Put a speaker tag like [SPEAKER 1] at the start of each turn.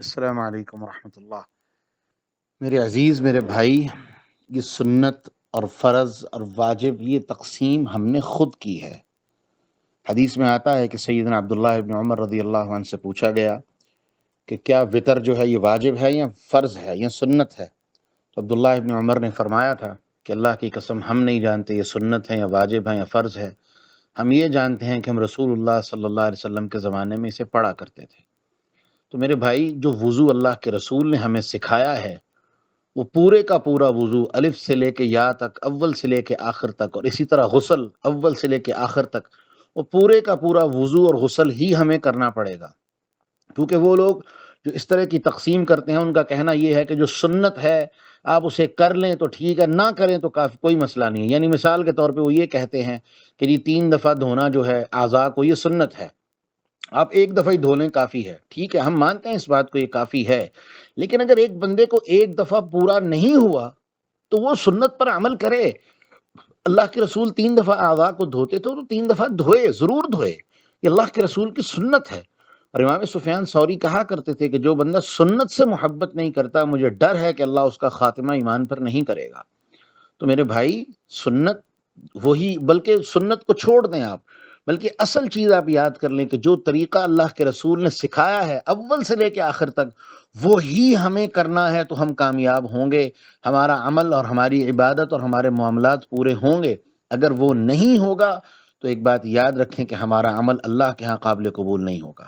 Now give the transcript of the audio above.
[SPEAKER 1] السلام علیکم ورحمۃ اللہ۔ میرے عزیز، میرے بھائی، یہ سنت اور فرض اور واجب یہ تقسیم ہم نے خود کی ہے۔ حدیث میں آتا ہے کہ سیدنا عبداللہ ابن عمر رضی اللہ عنہ سے پوچھا گیا کہ کیا وطر جو ہے یہ واجب ہے یا فرض ہے یا سنت ہے؟ تو عبداللہ ابن عمر نے فرمایا تھا کہ اللہ کی قسم ہم نہیں جانتے یہ سنت ہے یا واجب ہے یا فرض ہے، ہم یہ جانتے ہیں کہ ہم رسول اللہ صلی اللہ علیہ وسلم کے زمانے میں اسے پڑھا کرتے تھے۔ تو میرے بھائی، جو وضو اللہ کے رسول نے ہمیں سکھایا ہے وہ پورے کا پورا وضو الف سے لے کے یا تک، اول سے لے کے آخر تک، اور اسی طرح غسل اول سے لے کے آخر تک، وہ پورے کا پورا وضو اور غسل ہی ہمیں کرنا پڑے گا۔ کیونکہ وہ لوگ جو اس طرح کی تقسیم کرتے ہیں ان کا کہنا یہ ہے کہ جو سنت ہے آپ اسے کر لیں تو ٹھیک ہے، نہ کریں تو کافی، کوئی مسئلہ نہیں ہے۔ یعنی مثال کے طور پہ وہ یہ کہتے ہیں کہ جی 3 دفعہ دھونا جو ہے اعضاء کو یہ سنت ہے، آپ ایک دفعہ ہی دھو لیں کافی ہے۔ ٹھیک ہے، ہم مانتے ہیں اس بات کو، یہ کافی ہے، لیکن اگر ایک بندے کو ایک دفعہ پورا نہیں ہوا تو وہ سنت پر عمل کرے۔ اللہ کے رسول 3 دفعہ اعضاء کو دھوتے تھے تو 3 دفعہ دھوئے، ضرور دھوئے، یہ اللہ کے رسول کی سنت ہے۔ اور امام سفیان ثوری کہا کرتے تھے کہ جو بندہ سنت سے محبت نہیں کرتا مجھے ڈر ہے کہ اللہ اس کا خاتمہ ایمان پر نہیں کرے گا۔ تو میرے بھائی، سنت وہی، بلکہ سنت کو چھوڑ دیں آپ، بلکہ اصل چیز آپ یاد کر لیں کہ جو طریقہ اللہ کے رسول نے سکھایا ہے اول سے لے کے آخر تک وہی ہمیں کرنا ہے تو ہم کامیاب ہوں گے، ہمارا عمل اور ہماری عبادت اور ہمارے معاملات پورے ہوں گے۔ اگر وہ نہیں ہوگا تو ایک بات یاد رکھیں کہ ہمارا عمل اللہ کے ہاں قابل قبول نہیں ہوگا۔